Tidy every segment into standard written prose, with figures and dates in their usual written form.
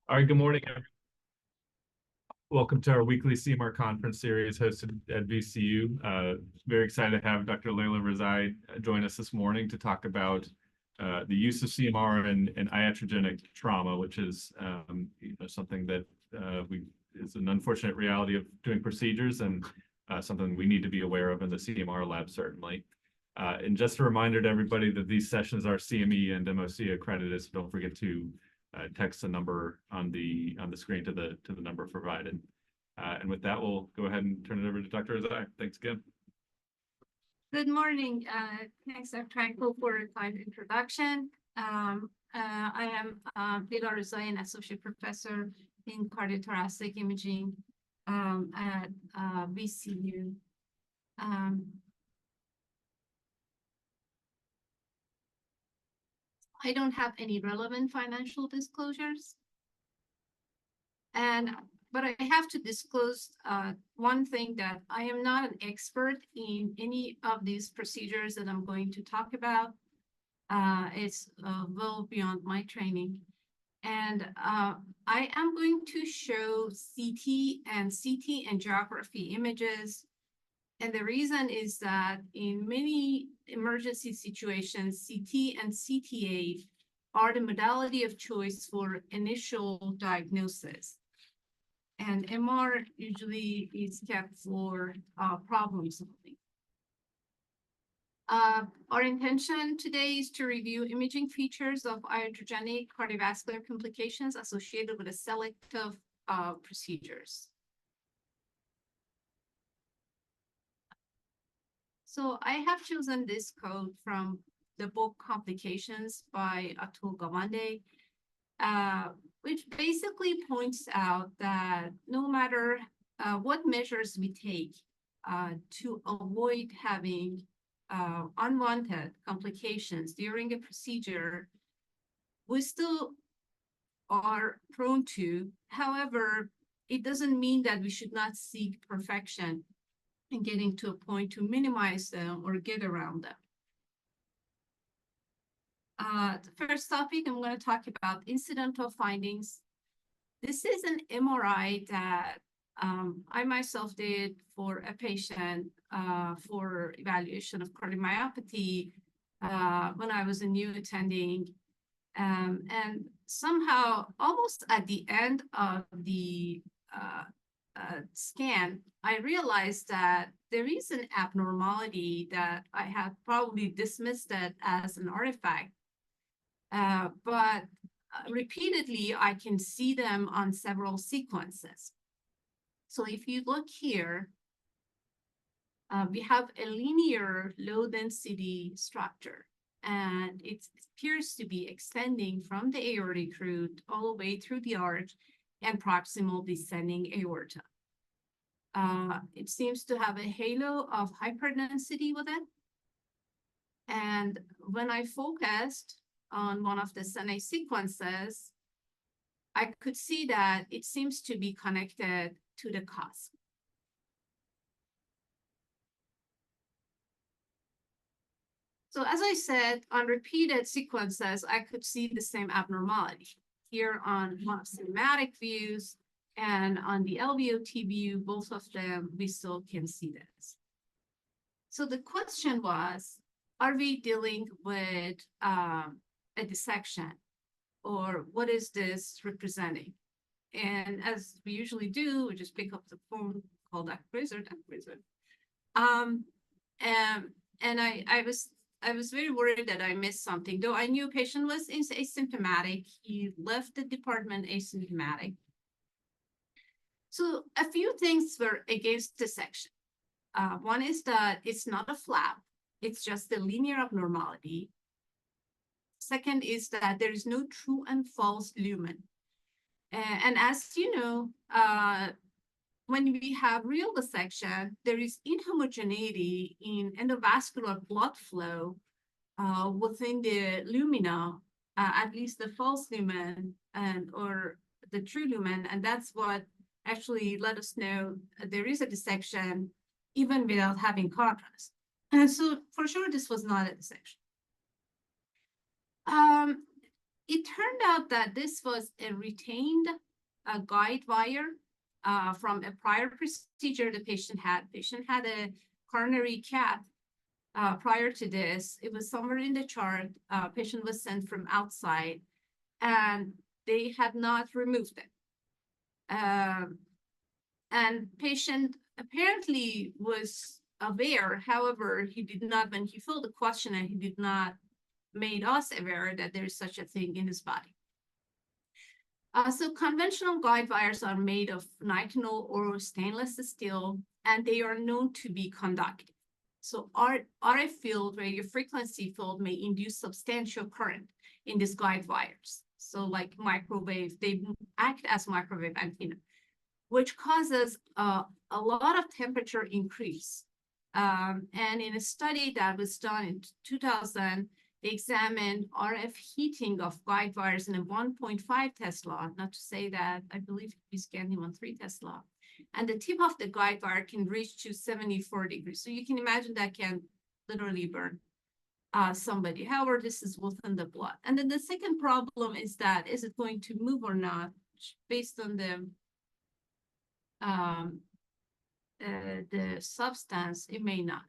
All right, good morning, everyone. Welcome to our weekly CMR conference series hosted at VCU. Very excited to have Dr. Leila Rezai join us this morning to talk about the use of CMR in iatrogenic trauma, which is something that is an unfortunate reality of doing procedures and something we need to be aware of in the CMR lab, certainly. And just a reminder to everybody that these sessions are CME and MOC accredited, so don't forget to text the number on the screen to the number provided. And with that, we'll go ahead and turn it over to Dr. Rezai. Thanks again. Good morning. Thanks, Dr. Tranquil, for a kind introduction. I am Leila Rezai, an associate professor in cardiothoracic imaging at VCU. I don't have any relevant financial disclosures, but I have to disclose one thing, that I am not an expert in any of these procedures that I'm going to talk about. It's well beyond my training. And I am going to show CT and angiography images. And the reason is that in many emergency situations, CT and CTA are the modality of choice for initial diagnosis. And MR usually is kept for problem solving. Our intention today is to review imaging features of iatrogenic cardiovascular complications associated with a selective procedures. So I have chosen this quote from the book Complications by Atul Gawande, which basically points out that no matter what measures we take to avoid having unwanted complications during a procedure, we still are prone to. However, it doesn't mean that we should not seek perfection and getting to a point to minimize them or get around them. The first topic, I'm going to talk about incidental findings. This is an MRI that I myself did for a patient for evaluation of cardiomyopathy when I was a new attending. And somehow, almost at the end of the scan, I realized that there is an abnormality that I had probably dismissed it as an artifact. But repeatedly, I can see them on several sequences. So if you look here, we have a linear low-density structure, and it appears to be extending from the aortic root all the way through the arch and proximal descending aorta. It seems to have a halo of hyperdensity with it. And when I focused on one of the Sene sequences, I could see that it seems to be connected to the cusp. So as I said, on repeated sequences, I could see the same abnormality. Here on one of cinematic views and on the LVOT view, both of them, we still can see this. So the question was, are we dealing with a dissection, or what is this representing? And as we usually do, we just pick up the phone, call Dr. Fraser. And I was very worried that I missed something, though I knew a patient was asymptomatic. He left the department asymptomatic. So a few things were against dissection. One is that it's not a flap. It's just a linear abnormality. Second is that there is no true and false lumen. And as you know, when we have real dissection, there is inhomogeneity in endovascular blood flow within the lumina, at least the false lumen or the true lumen. And that's what actually let us know there is a dissection even without having contrast. And so for sure, this was not a dissection. it turned out that this was a retained guide wire from a prior procedure the patient had. Patient had a coronary cath prior to this. It was somewhere in the chart. Patient was sent from outside, and they had not removed it. And patient apparently was aware. However, he did not, when he filled the questionnaire, he did not made us aware that there is such a thing in his body. So conventional guide wires are made of nitinol or stainless steel, and they are known to be conductive. So RF field, radio frequency field, may induce substantial current in these guide wires. So like microwave, they act as microwave antenna, which causes a lot of temperature increase. And in a study that was done in 2000, they examined RF heating of guide wires in a 1.5 Tesla, not to say that I believe we scanned him on 3 Tesla. And the tip of the guide wire can reach to 74 degrees. So you can imagine that can literally burn somebody. However, this is within the blood. And then the second problem is that, is it going to move or not? Based on the substance, it may not.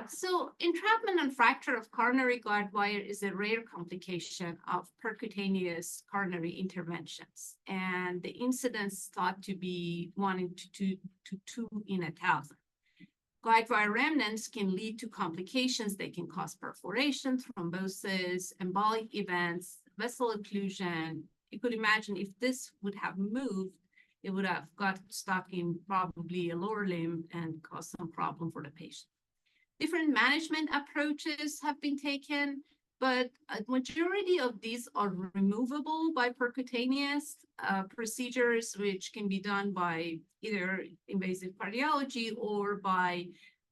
So entrapment and fracture of coronary guide wire is a rare complication of percutaneous coronary interventions. And the incidence thought to be 1 to 2 in 1,000. Guide wire remnants can lead to complications. They can cause perforation, thrombosis, embolic events, vessel occlusion. You could imagine if this would have moved, it would have got stuck in probably a lower limb and caused some problem for the patient. Different management approaches have been taken, but a majority of these are removable by percutaneous procedures, which can be done by either invasive cardiology or by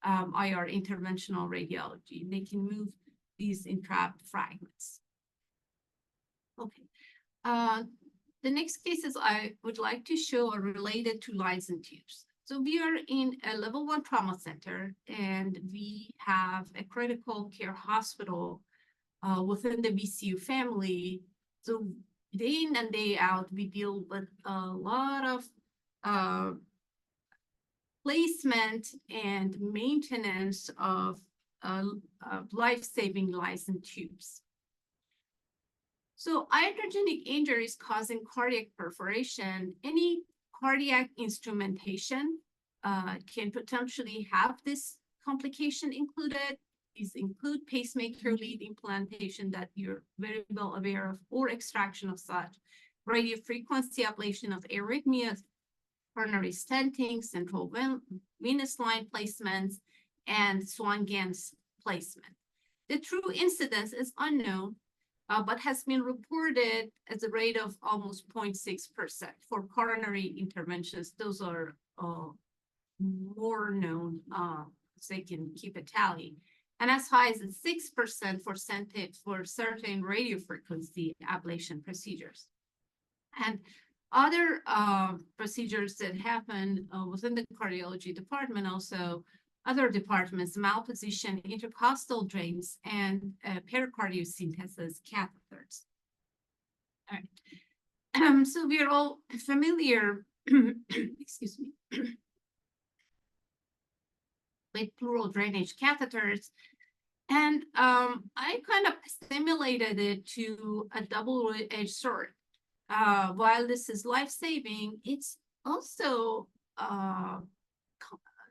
IR, interventional radiology. They can move these entrapped fragments. Okay. The next cases I would like to show are related to lines and tubes. So we are in a level 1 trauma center, and we have a critical care hospital within the VCU family. So day in and day out, we deal with a lot of placement and maintenance of life-saving lines and tubes. So iatrogenic injuries causing cardiac perforation, any cardiac instrumentation can potentially have this complication included. These include pacemaker lead implantation that you're very well aware of, or extraction of such, radiofrequency ablation of arrhythmias, coronary stenting, central venous line placements, and Swan-Ganz placement. The true incidence is unknown, but has been reported as a rate of almost 0.6% for coronary interventions. Those are more known, so they can keep a tally. And as high as 6% for certain radiofrequency ablation procedures. And other procedures that happen within the cardiology department, also other departments, malposition, intercostal drains, and pericardiocentesis catheters. All right. So we are all familiar, excuse me, with pleural drainage catheters. And I kind of assimilated it to a double-edged sword. While this is life-saving, it's also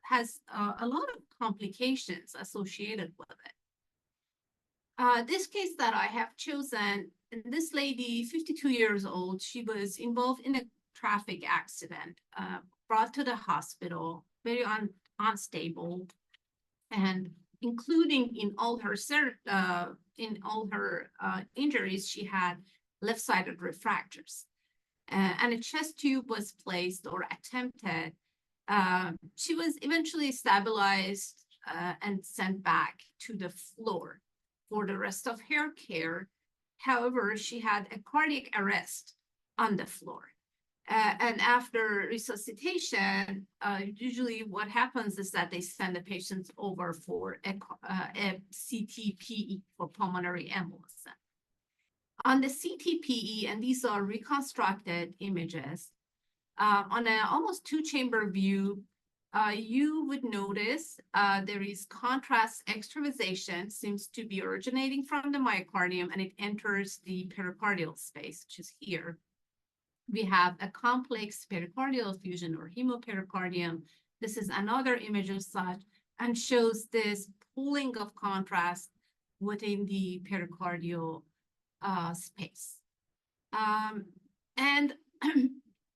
has a lot of complications associated with it. This case that I have chosen, this lady, 52 years old, she was involved in a traffic accident, brought to the hospital, very unstable, and including in all her injuries, she had left-sided refractures. And a chest tube was placed or attempted. She was eventually stabilized and sent back to the floor for the rest of her care. However, she had a cardiac arrest on the floor. And after resuscitation, usually what happens is that they send the patients over for a CTPE, for pulmonary embolism. On the CTPE, and these are reconstructed images, on an almost two-chamber view, you would notice there is contrast extravasation, seems to be originating from the myocardium, and it enters the pericardial space, which is here. We have a complex pericardial effusion or hemopericardium. This is another image of such, and shows this pooling of contrast within the pericardial space. And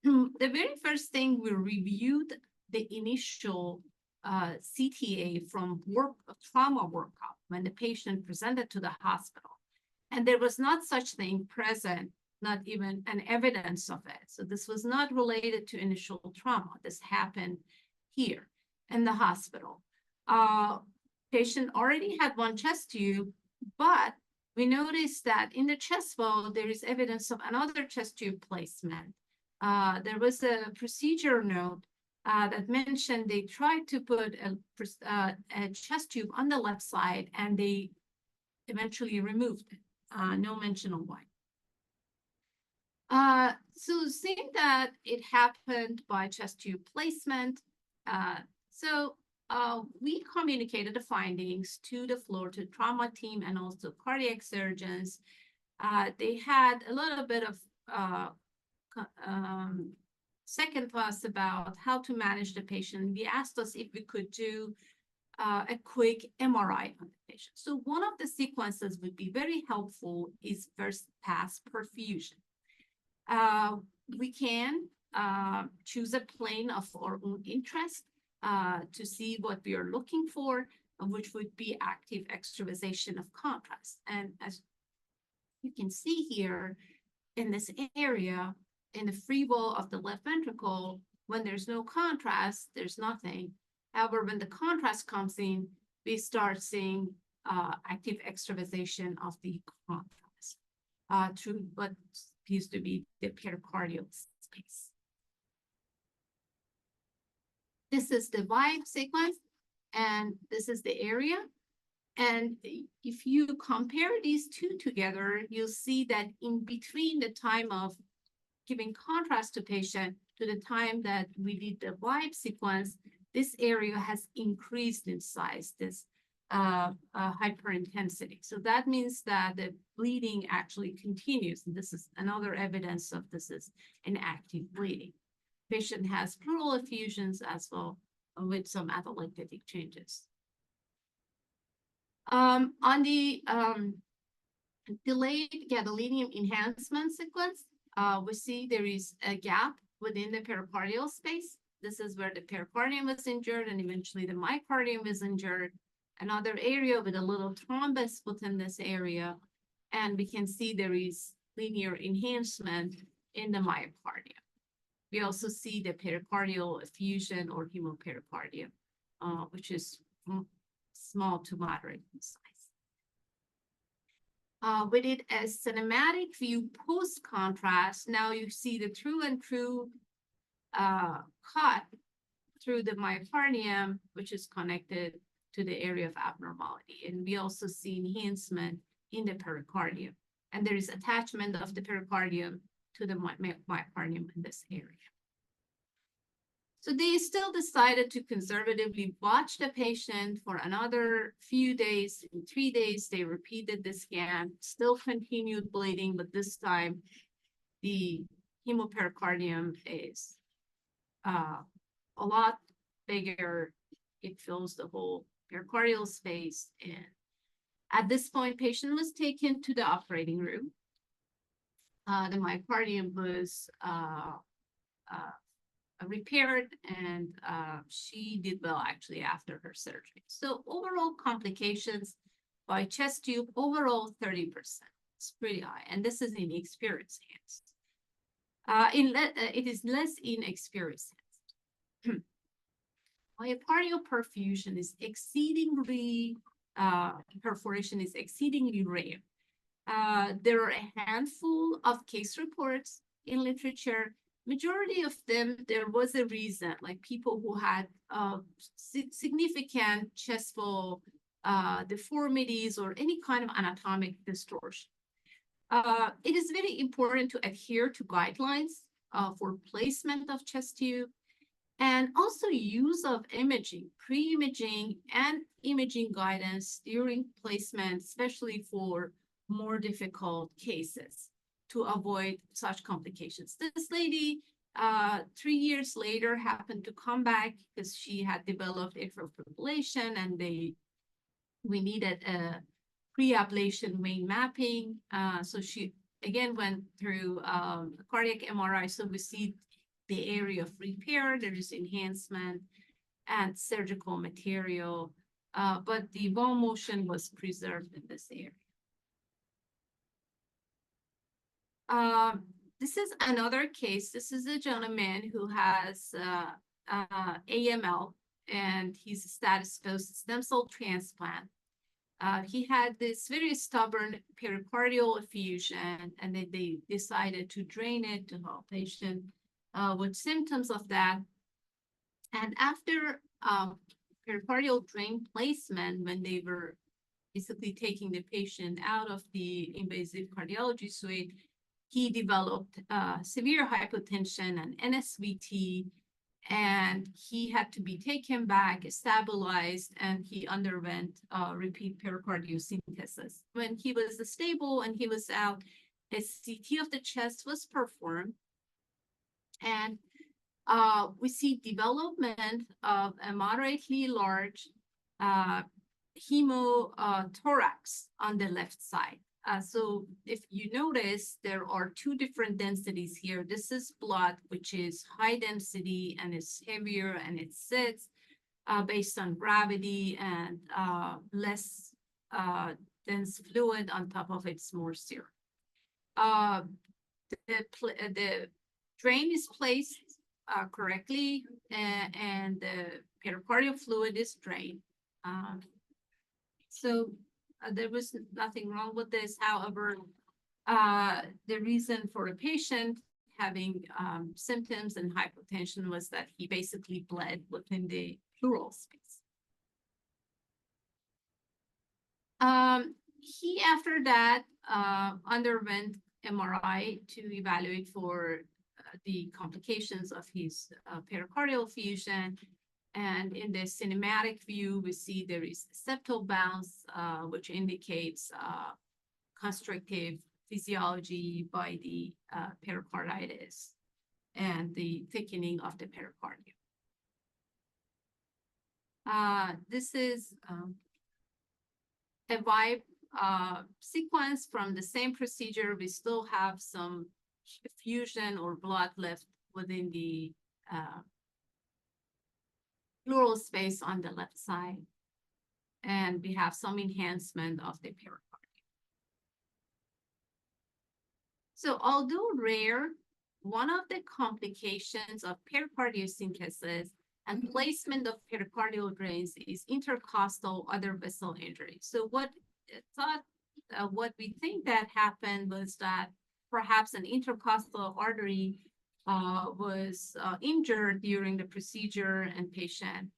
the very first thing we reviewed the initial CTA from trauma workup when the patient presented to the hospital. And there was not such thing present, not even an evidence of it. So this was not related to initial trauma. This happened here in the hospital. Patient already had one chest tube, but we noticed that in the chest wall, there is evidence of another chest tube placement. There was a procedure note that mentioned they tried to put a chest tube on the left side, and they eventually removed it. No mention of why. So seeing that it happened by chest tube placement, we communicated the findings to the floor, to trauma team and also cardiac surgeons. They had a little bit of second thoughts about how to manage the patient. They asked us if we could do a quick MRI on the patient. So one of the sequences would be very helpful is first pass perfusion. We can choose a plane of our own interest to see what we are looking for, which would be active extravasation of contrast. And as you can see here in this area, in the free wall of the left ventricle, when there's no contrast, there's nothing. However, when the contrast comes in, we start seeing active extravasation of the contrast through what appears to be the pericardial space. This is the vibe sequence, and this is the area. And if you compare these two together, you'll see that in between the time of giving contrast to patient to the time that we did the vibe sequence, this area has increased in size, this hyperintensity. So that means that the bleeding actually continues. And this is another evidence of this is an active bleeding. Patient has pleural effusions as well with some atelectatic changes. On the delayed gadolinium enhancement sequence, we see there is a gap within the pericardial space. This is where the pericardium was injured, and eventually the myocardium is injured. Another area with a little thrombus within this area, and we can see there is linear enhancement in the myocardium. We also see the pericardial effusion or hemopericardium, which is small to moderate in size. We did a cinematic view post-contrast. Now you see the true and true cut through the myocardium, which is connected to the area of abnormality. And we also see enhancement in the pericardium. And there is attachment of the pericardium to the myocardium in this area. So they still decided to conservatively watch the patient for another few days. In 3 days, they repeated the scan, still continued bleeding, but this time the hemopericardium is a lot bigger. It fills the whole pericardial space. And at this point, patient was taken to the operating room. The myocardium was repaired, and she did well actually after her surgery. So overall complications by chest tube, overall 30%. It's pretty high, and this is in experienced hands. It is less in experienced hands. Myocardial perfusion is exceedingly, perforation is exceedingly rare. There are a handful of case reports in literature. Majority of them, there was a reason, like people who had significant chest wall deformities or any kind of anatomic distortion. It is very important to adhere to guidelines for placement of chest tube and also use of imaging, pre-imaging and imaging guidance during placement, especially for more difficult cases to avoid such complications. This lady, 3 years later, happened to come back because she had developed atrial fibrillation and we needed a pre-ablation vein mapping. So she again went through cardiac MRI. So we see the area of repair, there is enhancement and surgical material, but the bone motion was preserved in this area. This is another case. This is a gentleman who has AML, and he's a status post stem cell transplant. He had this very stubborn pericardial effusion, and then they decided to drain it to help patient with symptoms of that. And after pericardial drain placement, when they were basically taking the patient out of the invasive cardiology suite, he developed severe hypotension and NSVT, and he had to be taken back, stabilized, and he underwent repeat pericardiocentesis. When he was stable and he was out, a CT of the chest was performed, and we see development of a moderately large hemothorax on the left side. So if you notice, there are two different densities here. This is blood, which is high density and is heavier, and it sits based on gravity, and less dense fluid on top of it's more serum. The drain is placed correctly, and the pericardial fluid is drained. So there was nothing wrong with this. However, the reason for a patient having symptoms and hypotension was that he basically bled within the pleural space. He, after that, underwent MRI to evaluate for the complications of his pericardial effusion. And in the cinematic view, we see there is septal bounce, which indicates constrictive physiology by the pericarditis and the thickening of the pericardium. This is a vibe sequence from the same procedure. We still have some effusion or blood left within the pleural space on the left side, and we have some enhancement of the pericardium. So although rare, one of the complications of pericardiocentesis and placement of pericardial drains is intercostal other vessel injury. So what we think that happened was that perhaps an intercostal artery was injured during the procedure, and patient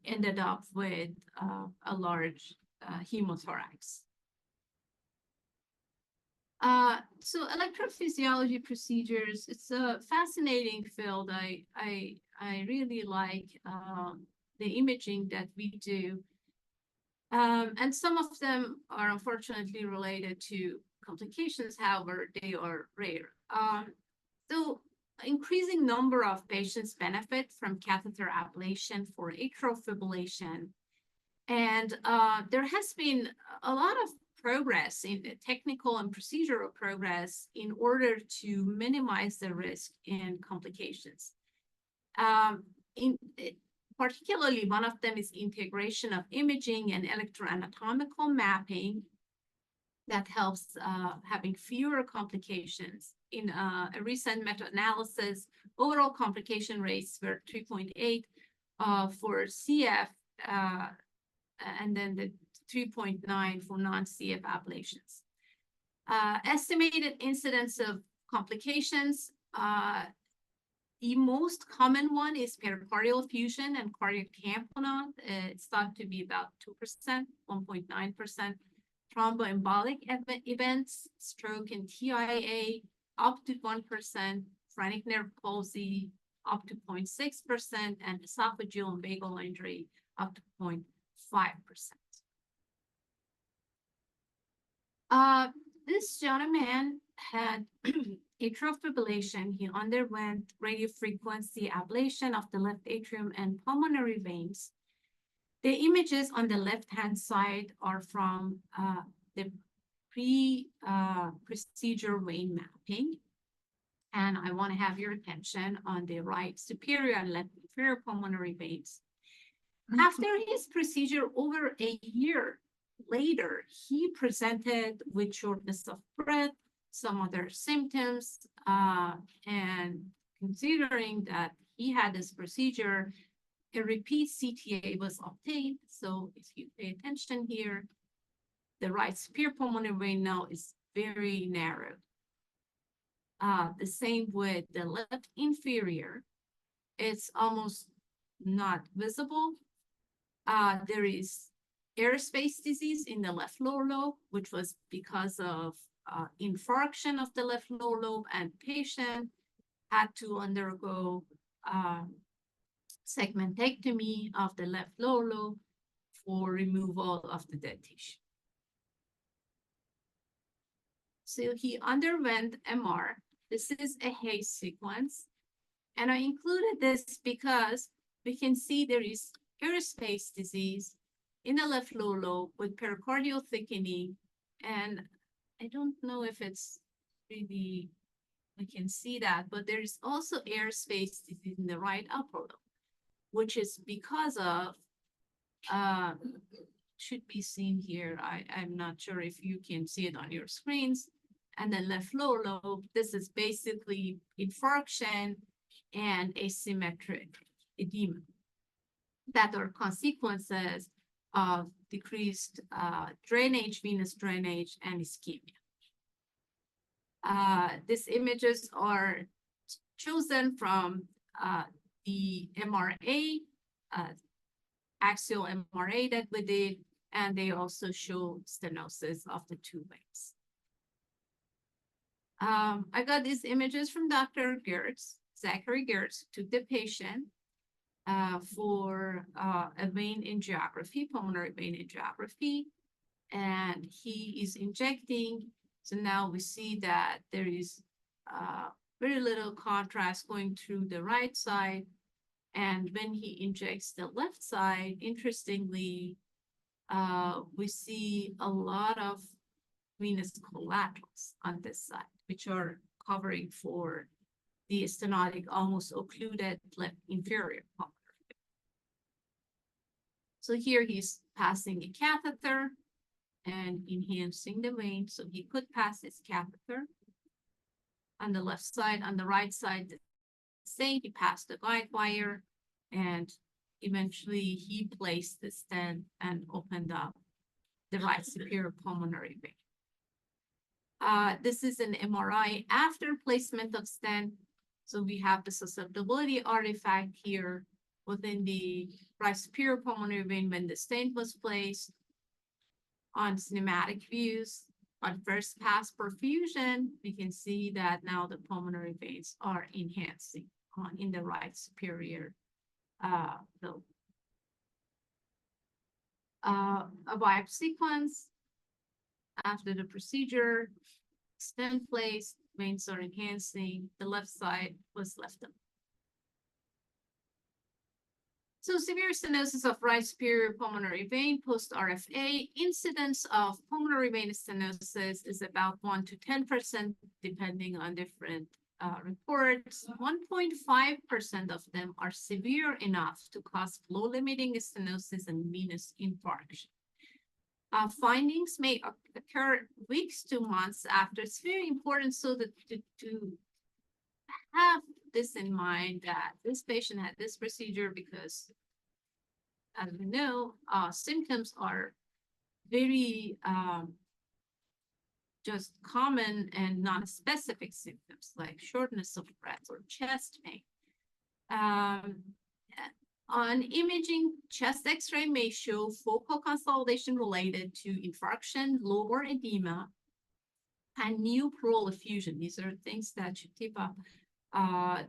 ended up with a large hemothorax. So electrophysiology procedures, it's a fascinating field. I really like the imaging that we do. And some of them are unfortunately related to complications, however, they are rare. So increasing number of patients benefit from catheter ablation for atrial fibrillation. And there has been a lot of progress in the technical and procedural progress in order to minimize the risk in complications. Particularly, one of them is integration of imaging and electroanatomical mapping that helps having fewer complications. In a recent meta-analysis, overall complication rates were 3.8 for CF, and then the 3.9 for non-CF ablations. Estimated incidence of complications, the most common one is pericardial effusion and cardiac tamponade. It's thought to be about 2%, 1.9%. thromboembolic events, stroke and TIA, up to 1%, phrenic nerve palsy, up to 0.6%, and esophageal and vagal injury, up to 0.5%. This gentleman had atrial fibrillation. He underwent radiofrequency ablation of the left atrium and pulmonary veins. The images on the left-hand side are from the pre-procedure vein mapping. And I want to have your attention on the right superior and left inferior pulmonary veins. After his procedure, over a year later, he presented with shortness of breath, some other symptoms, and considering that he had this procedure, a repeat CTA was obtained. So if you pay attention here, the right superior pulmonary vein now is very narrow. The same with the left inferior. It's almost not visible. There is airspace disease in the left lower lobe, which was because of infarction of the left lower lobe, and patient had to undergo segmentectomy of the left lower lobe for removal of the dead tissue. So he underwent MR. This is a Hayes sequence. And I included this because we can see there is airspace disease in the left lower lobe with pericardial thickening. And I don't know if it's really, we can see that, but there is also airspace disease in the right upper lobe, which is because of, should be seen here. I'm not sure if you can see it on your screens. And the left lower lobe, this is basically infarction and asymmetric edema that are consequences of decreased drainage, venous drainage, and ischemia. These images are chosen from the MRA, axial MRA that we did, and they also show stenosis of the two veins. I got these images from Dr. Gertz, Zachary Gertz, took the patient for a vein angiography, pulmonary vein angiography, and he is injecting. So now we see that there is very little contrast going through the right side. And when he injects the left side, interestingly, we see a lot of venous collaterals on this side, which are covering for the stenotic, almost occluded left inferior pulmonary. So here he's passing a catheter and enhancing the vein, so he could pass his catheter. On the left side, on the right side, the same, he passed the guide wire, and eventually he placed the stent and opened up the right superior pulmonary vein. This is an MRI after placement of stent. So we have the susceptibility artifact here within the right superior pulmonary vein when the stent was placed. On cinematic views, on first pass perfusion, we can see that now the pulmonary veins are enhancing in the right superior lobe. A biopsy sequence after the procedure, stent placed, veins are enhancing, the left side was left up. So severe stenosis of right superior pulmonary vein post-RFA, incidence of pulmonary vein stenosis is about 1 to 10%, depending on different reports. 1.5% of them are severe enough to cause flow-limiting stenosis and venous infarction. Findings may occur weeks to months after. It's very important so that to have this in mind, that this patient had this procedure because, as we know, symptoms are very just common and non-specific symptoms like shortness of breath or chest pain. On imaging, chest X-ray may show focal consolidation related to infarction, lobar edema, and new pleural effusion. These are things that should tip up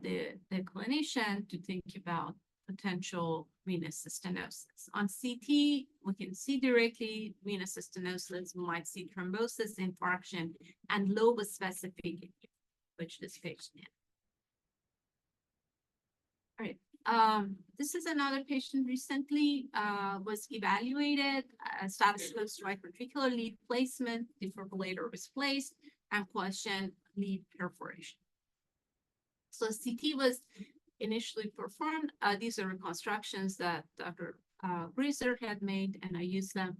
the clinician to think about potential venous stenosis. On CT, we can see directly venous stenosis. We might see thrombosis, infarction, and lobar specific, which this patient had. All right. This is another patient recently was evaluated, status post right ventricular lead placement, defibrillator was placed, and question lead perforation. So CT was initially performed. These are reconstructions that Dr. Breezer had made, and I used them.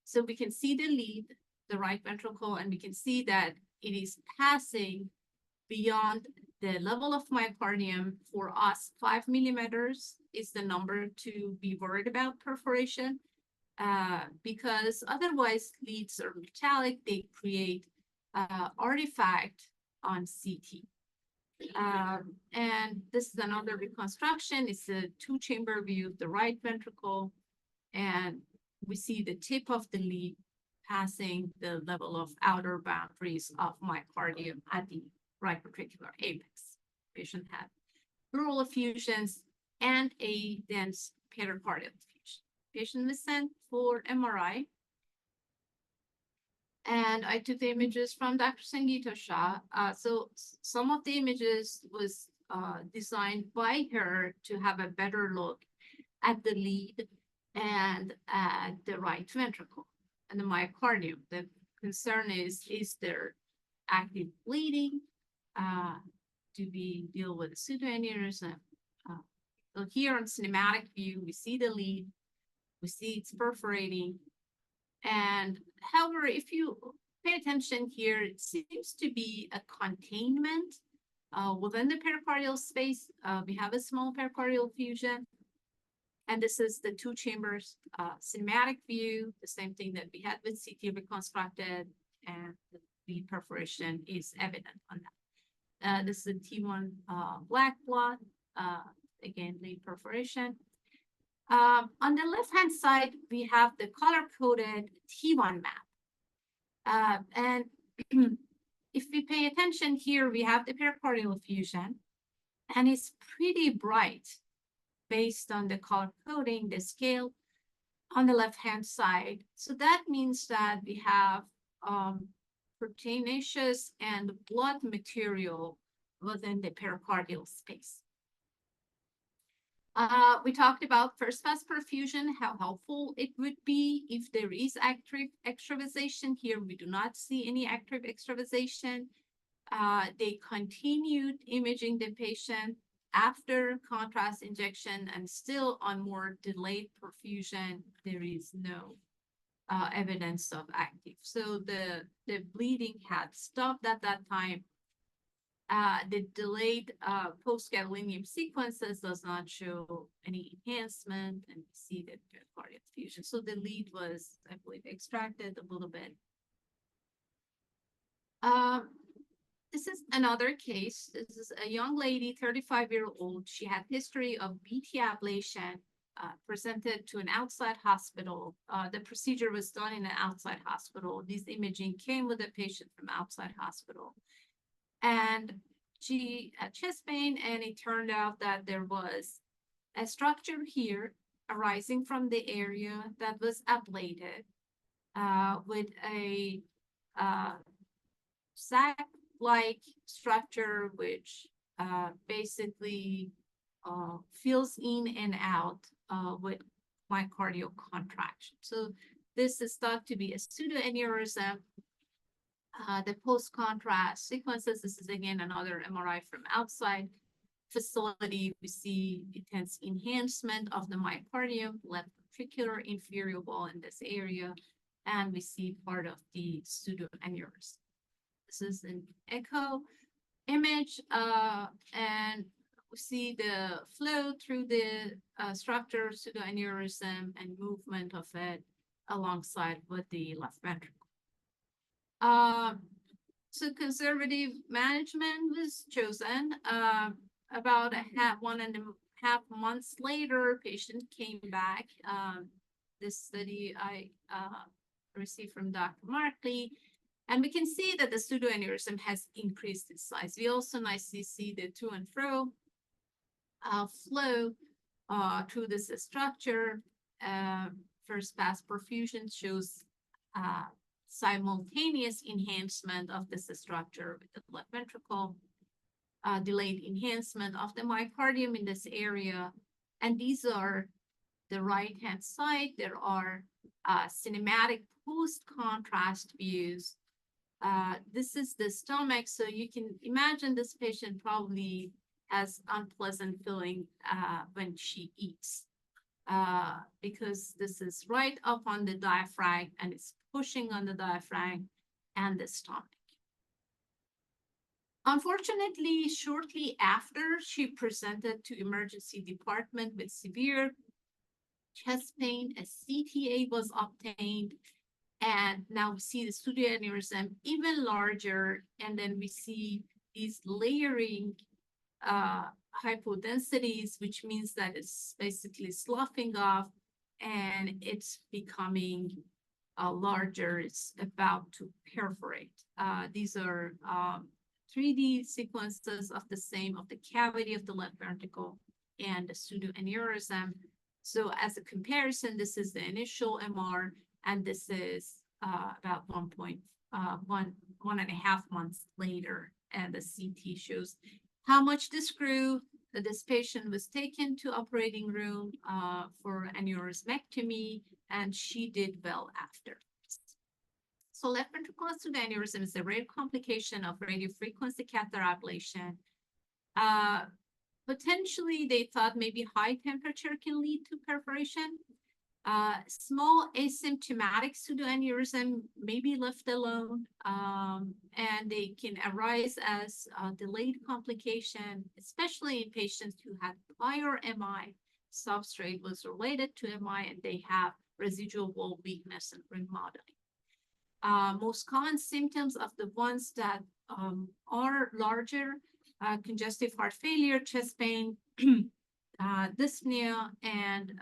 So we can see the lead, the right ventricle, and we can see that it is passing beyond the level of myocardium. For us, 5 millimeters is the number to be worried about perforation, because otherwise leads are metallic, they create artifact on CT. And this is another reconstruction. It's a two-chamber view of the right ventricle, and we see the tip of the lead passing the level of outer boundaries of myocardium at the right ventricular apex. Patient had pleural effusions and a dense pericardial effusion. Patient was sent for MRI, and I took the images from Dr. Sangeeta Shah. So some of the images was designed by her to have a better look at the lead and at the right ventricle and the myocardium. The concern is there active bleeding? Do we deal with a pseudoaneurysm? So here on cinematic view, we see the lead, we see it's perforating. And however, if you pay attention here, it seems to be a containment within the pericardial space. We have a small pericardial effusion. And this is the two chambers cinematic view, the same thing that we had with CT reconstructed, and the perforation is evident on that. This is a T1 black blot, again, lead perforation. On the left-hand side, we have the color-coded T1 map. And if we pay attention here, we have the pericardial effusion, and it's pretty bright based on the color coding, the scale on the left-hand side. So that means that we have proteinaceous and blood material within the pericardial space. We talked about first pass perfusion, how helpful it would be if there is active extravasation. Here, we do not see any active extravasation. They continued imaging the patient after contrast injection, and still on more delayed perfusion, there is no evidence of active. So the bleeding had stopped at that time. The delayed post-gadolinium sequences does not show any enhancement, and we see the pericardial effusion. So the lead was, I believe, extracted a little bit. This is another case. This is a young lady, 35-year-old. She had history of BT ablation, presented to an outside hospital. The procedure was done in an outside hospital. This imaging came with a patient from outside hospital. And she had chest pain, and it turned out that there was a structure here arising from the area that was ablated with a sac-like structure, which basically fills in and out with myocardial contraction. So this is thought to be a pseudoaneurysm. The post-contrast sequences, this is again another MRI from outside facility. We see intense enhancement of the myocardium, left ventricular inferior wall in this area, and we see part of the pseudoaneurysm. This is an echo image, and we see the flow through the structure, pseudoaneurysm, and movement of it alongside with the left ventricle. So conservative management was chosen. About 1.5 1.5 months later, patient came back. This study I received from Dr. Markley, and we can see that the pseudoaneurysm has increased its size. We also nicely see the to and fro flow through this structure. First pass perfusion shows simultaneous enhancement of this structure with the left ventricle, delayed enhancement of the myocardium in this area. And these are the right-hand side. There are cinematic post-contrast views. This is the stomach, so you can imagine this patient probably has unpleasant feeling when she eats, because this is right up on the diaphragm and it's pushing on the diaphragm and the stomach. Unfortunately, shortly after, she presented to emergency department with severe chest pain. A CTA was obtained, and now we see the pseudoaneurysm even larger, and then we see these layering hypodensities, which means that it's basically sloughing off and it's becoming larger. It's about to perforate. These are 3D sequences of the cavity of the left ventricle and the pseudoaneurysm. So as a comparison, this is the initial MR, and this is about 1.5 months later, and the CT shows how much this grew. This patient was taken to operating room for aneurysmectomy, and she did well after. So left ventricular pseudoaneurysm is a rare complication of radiofrequency catheter ablation. Potentially, they thought maybe high temperature can lead to perforation. Small asymptomatic pseudoaneurysm may be left alone, and they can arise as a delayed complication, especially in patients who had prior MI. Substrate was related to MI, and they have residual wall weakness and remodeling. Most common symptoms of the ones that are larger: congestive heart failure, chest pain, dyspnea, and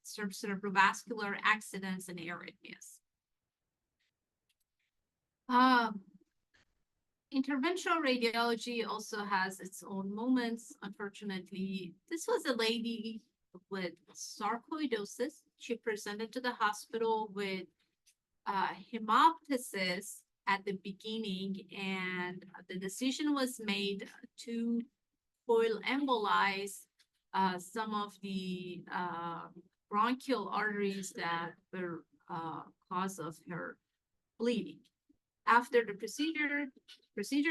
cerebrovascular accidents and arrhythmias. Interventional radiology also has its own moments. Unfortunately, this was a lady with sarcoidosis. She presented to the hospital with hemoptysis at the beginning, and the decision was made to coil embolize some of the bronchial arteries that were cause of her bleeding. After the procedure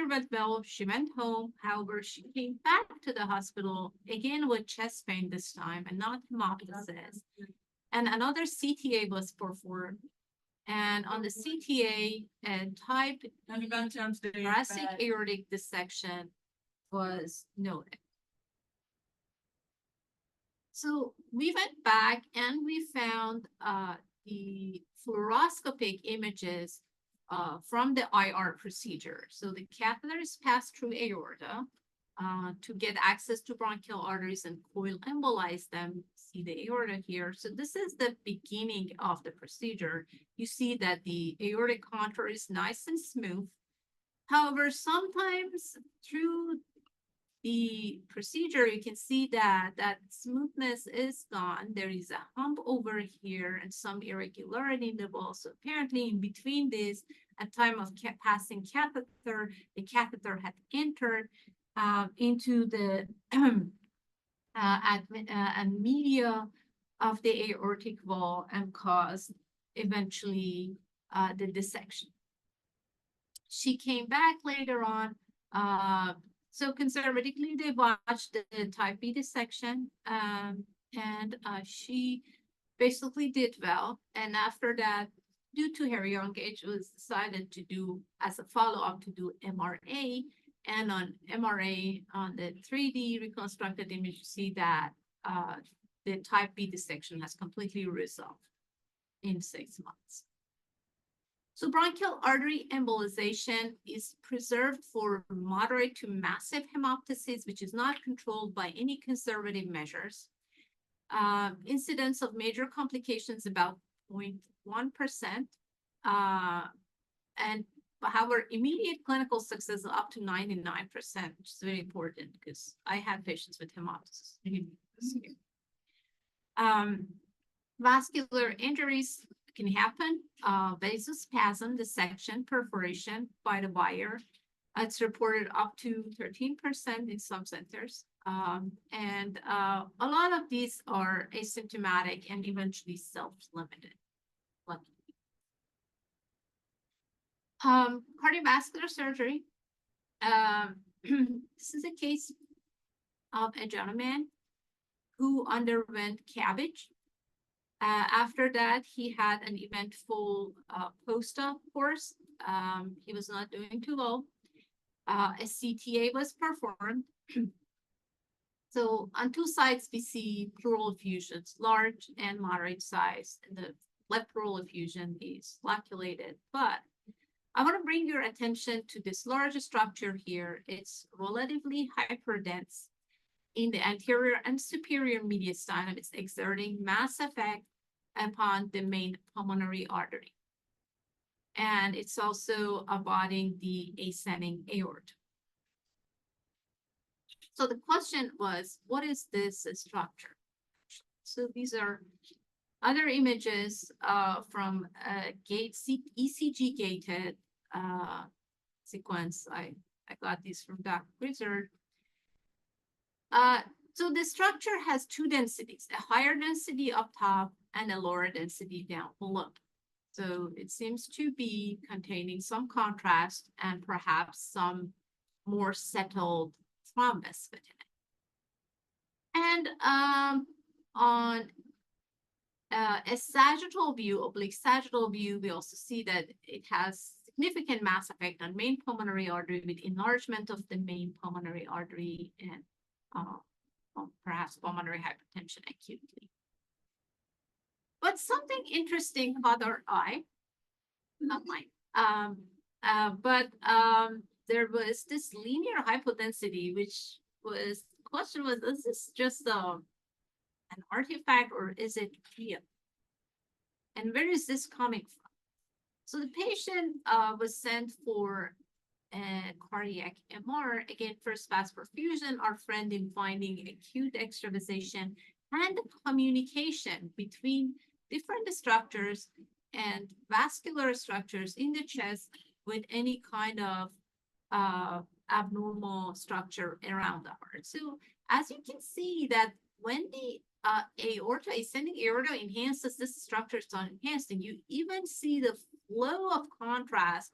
went well. She went home. However, she came back to the hospital again with chest pain this time, and not hemoptysis. And another CTA was performed. And on the CTA, type thoracic aortic dissection was noted. So we went back and we found the fluoroscopic images from the IR procedure. So the catheter is passed through aorta to get access to bronchial arteries and coil embolize them. See the aorta here. So this is the beginning of the procedure. You see that the aortic contour is nice and smooth. However, sometimes through the procedure, you can see that that smoothness is gone. There is a hump over here and some irregularity in the wall. So apparently in between this, at time of passing catheter, the catheter had entered into the media of the aortic wall and caused eventually the dissection. She came back later on. So conservatively, they watched the type B dissection, and she basically did well. And after that, due to her young age, it was decided to do, as a follow-up, to do MRA. And on MRA, on the 3D reconstructed image, you see that the type B dissection has completely resolved in 6 months. So bronchial artery embolization is preserved for moderate to massive hemoptysis, which is not controlled by any conservative measures. Incidence of major complications about 0.1%. And however, immediate clinical success up to 99%, which is very important because I had patients with hemoptysis. Vascular injuries can happen, vasospasm, dissection, perforation by the wire. It's reported up to 13% in some centers. And a lot of these are asymptomatic and eventually self-limited. Cardiovascular surgery. This is a case of a gentleman who underwent CABG. After that, he had an eventful post-op course. He was not doing too well. A CTA was performed. So on two sides, we see pleural effusions, large and moderate size. And the left pleural effusion is loculated. But I want to bring your attention to this large structure here. It's relatively hyperdense in the anterior and superior mediastinum. It's exerting mass effect upon the main pulmonary artery. And it's also abutting the ascending aorta. So the question was, what is this structure? So these are other images from ECG gated sequence. I got these from Dr. Grizzard. So the structure has two densities, a higher density up top and a lower density down below. So it seems to be containing some contrast and perhaps some more settled thrombus within it. And on a sagittal view, oblique sagittal view, we also see that it has significant mass effect on main pulmonary artery with enlargement of the main pulmonary artery and perhaps pulmonary hypertension acutely. But something interesting caught our eye, not mine, there was this linear hypodensity, which was, the question was, is this just an artifact or is it real? And where is this coming from? So the patient was sent for a cardiac MR, again, first fast perfusion, our friend in finding acute extravasation and the communication between different structures and vascular structures in the chest with any kind of abnormal structure around the heart. So as you can see that when the aorta, ascending aorta enhances, this structure start enhancing, you even see the flow of contrast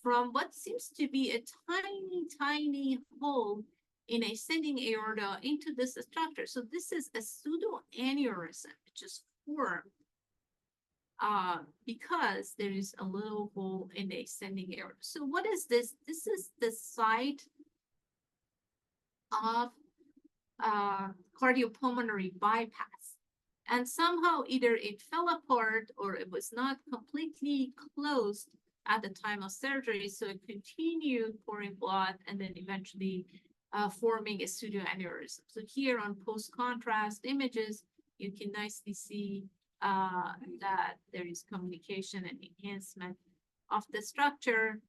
from what seems to be a tiny, tiny hole in ascending aorta into this structure. So this is a pseudoaneurysm, which is formed because there is a little hole in the ascending aorta. So what is this? This is the site of cardiopulmonary bypass. And somehow either it fell apart or it was not completely closed at the time of surgery. So it continued pouring blood and then eventually forming a pseudoaneurysm. So here on post-contrast images, you can nicely see that there is communication and enhancement of the structure.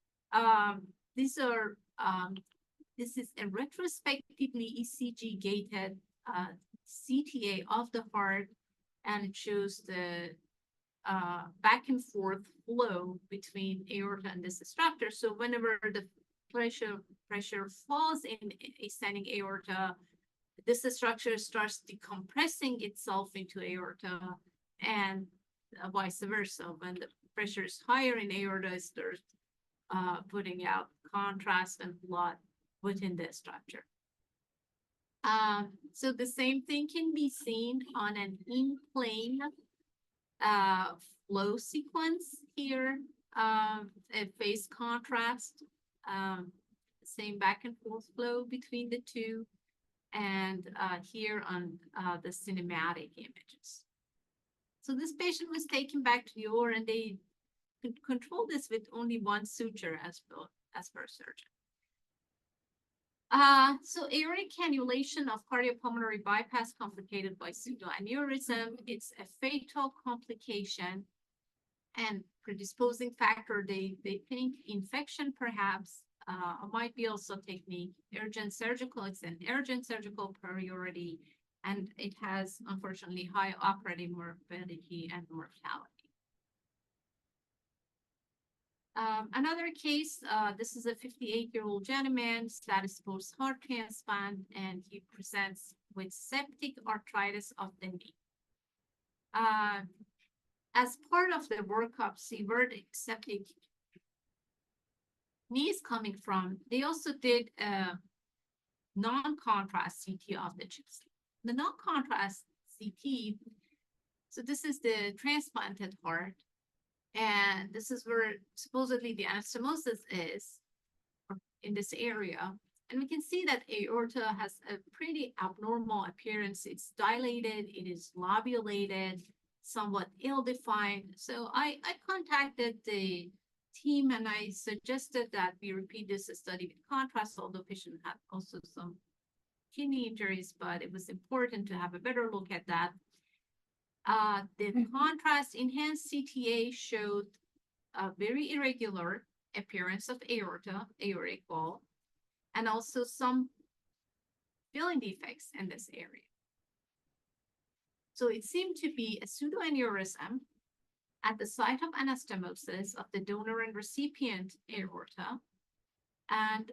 This is a retrospectively ECG gated CTA of the heart, and it shows the back and forth flow between aorta and this structure. So whenever the pressure falls in ascending aorta, this structure starts decompressing itself into aorta, and vice versa. When the pressure is higher in aorta, it starts putting out contrast and blood within the structure. So the same thing can be seen on an in-plane flow sequence here, a phase contrast, same back and forth flow between the two, and here on the cinematic images. So this patient was taken back to the OR and they control this with only one suture as per surgeon. So aortic cannulation of cardiopulmonary bypass complicated by pseudoaneurysm, it's a fatal complication and predisposing factor. They think infection perhaps might be also technique. Urgent surgical, it's an urgent surgical priority, and it has unfortunately high operative morbidity and mortality. Another case, this is a 58-year-old gentleman, status post heart transplant, and he presents with septic arthritis of the knee. As part of the workup, see where the septic knee is coming from, they also did a non-contrast CT of the chest. The non-contrast CT, so this is the transplanted heart, and this is where supposedly the anastomosis is in this area. And we can see that aorta has a pretty abnormal appearance. It's dilated, it is lobulated, somewhat ill-defined. So I contacted the team and I suggested that we repeat this study with contrast, although patient had also some kidney injuries, but it was important to have a better look at that. The contrast enhanced CTA showed a very irregular appearance of aorta, aortic wall, and also some filling defects in this area. So it seemed to be a pseudoaneurysm at the site of anastomosis of the donor and recipient aorta. And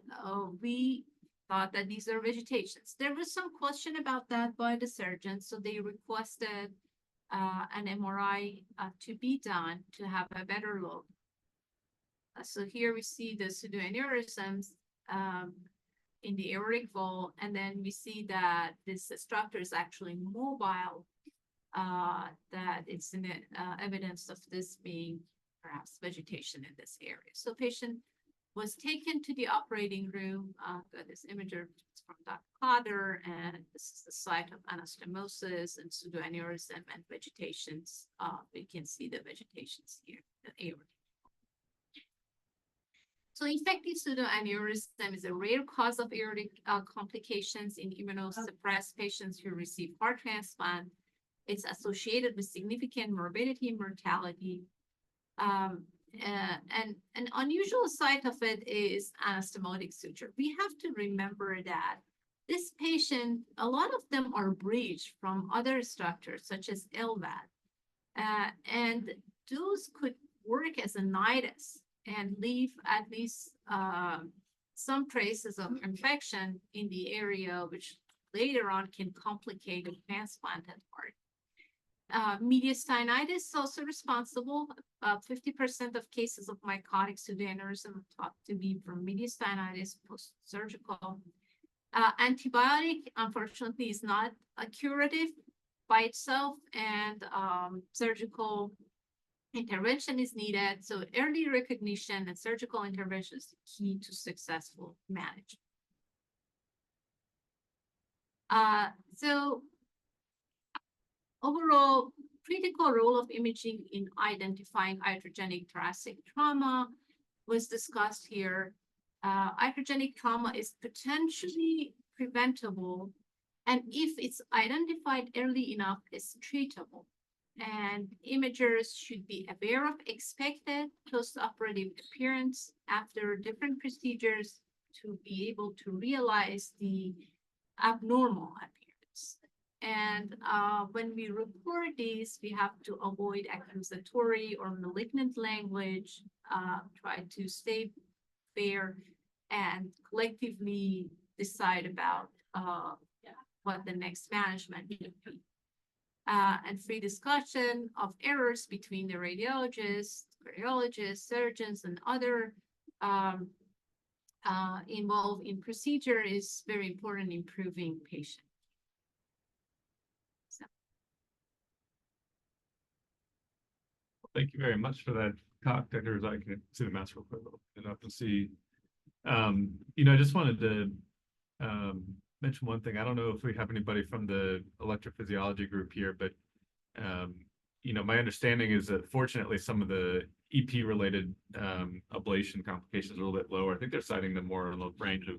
we thought that these are vegetations. There was some question about that by the surgeon, so they requested an MRI to be done to have a better look. So here we see the pseudoaneurysms in the aortic wall, and then we see that this structure is actually mobile, that it's an evidence of this being perhaps vegetation in this area. So patient was taken to the operating room. This image is from Dr. Cotter, and this is the site of anastomosis and pseudoaneurysm and vegetations. We can see the vegetations here, the aorta. So infective pseudoaneurysm is a rare cause of aortic complications in immunosuppressed patients who receive heart transplant. It's associated with significant morbidity and mortality. And an unusual site of it is anastomotic suture. We have to remember that this patient, a lot of them are breached from other structures such as LVAD. And those could work as a nidus and leave at least some traces of infection in the area, which later on can complicate a transplanted heart. Mediastinitis is also responsible. 50% of cases of mycotic pseudoaneurysm are thought to be from mediastinitis post-surgical. Antibiotic, unfortunately, is not a curative by itself, and surgical intervention is needed. So early recognition and surgical intervention is key to successful management. So overall, critical role of imaging in identifying iatrogenic thoracic trauma was discussed here. Iatrogenic trauma is potentially preventable, and if it's identified early enough, it's treatable. And imagers should be aware of expected post-operative appearance after different procedures to be able to realize the abnormal appearance. And when we report these, we have to avoid accusatory or malignant language, try to stay fair, and collectively decide about what the next management should be. And free discussion of errors between the radiologists, cardiologists, surgeons, and other involved in procedure is very important in improving patient. So. Thank you very much for that talk, Dr. Rezai. I can see the mask real quick enough to see. I just wanted to mention one thing. I don't know if we have anybody from the electrophysiology group here, but my understanding is that fortunately some of the EP related ablation complications are a little bit lower. I think they're citing them more in the range of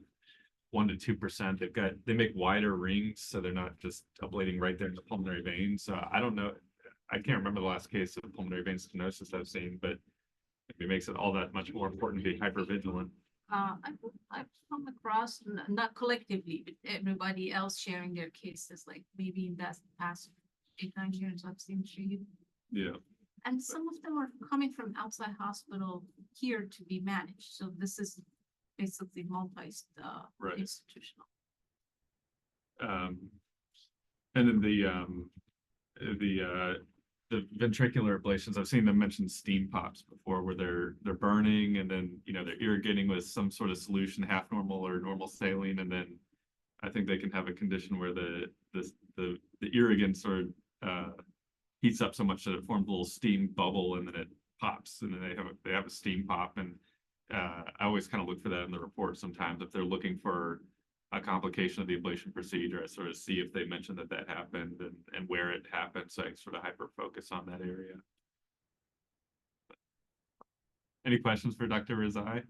1 to 2%. They make wider rings, so they're not just ablating right there in the pulmonary vein. So I don't know. I can't remember the last case of pulmonary vein stenosis I've seen, but it makes it all that much more important to be hypervigilant. I've come across, not collectively, but everybody else sharing their cases, like maybe in the past 8, 9 years I've seen treated. Yeah. And some of them are coming from outside hospital here to be managed. So this is basically Right. institutional. And then the ventricular ablations, I've seen them mention steam pops before, where they're burning and then they're irrigating with some sort of solution, half normal or normal saline, and then I think they can have a condition where the irrigant sort of heats up so much that it forms a little steam bubble and then it pops, and then they have a steam pop. And I always kind of look for that in the report sometimes if they're looking for a complication of the ablation procedure. I sort of see if they mentioned that happened and where it happened, so I can sort of hyper focus on that area. Any questions for Dr. Rezai?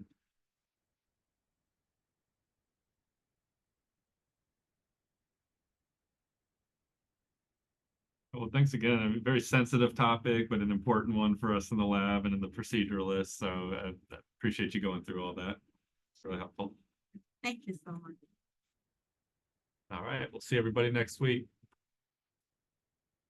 Well, thanks again. A very sensitive topic, but an important one for us in the lab and in the proceduralist. So I appreciate you going through all that. It's really helpful. Thank you so much. All right. We'll see everybody next week.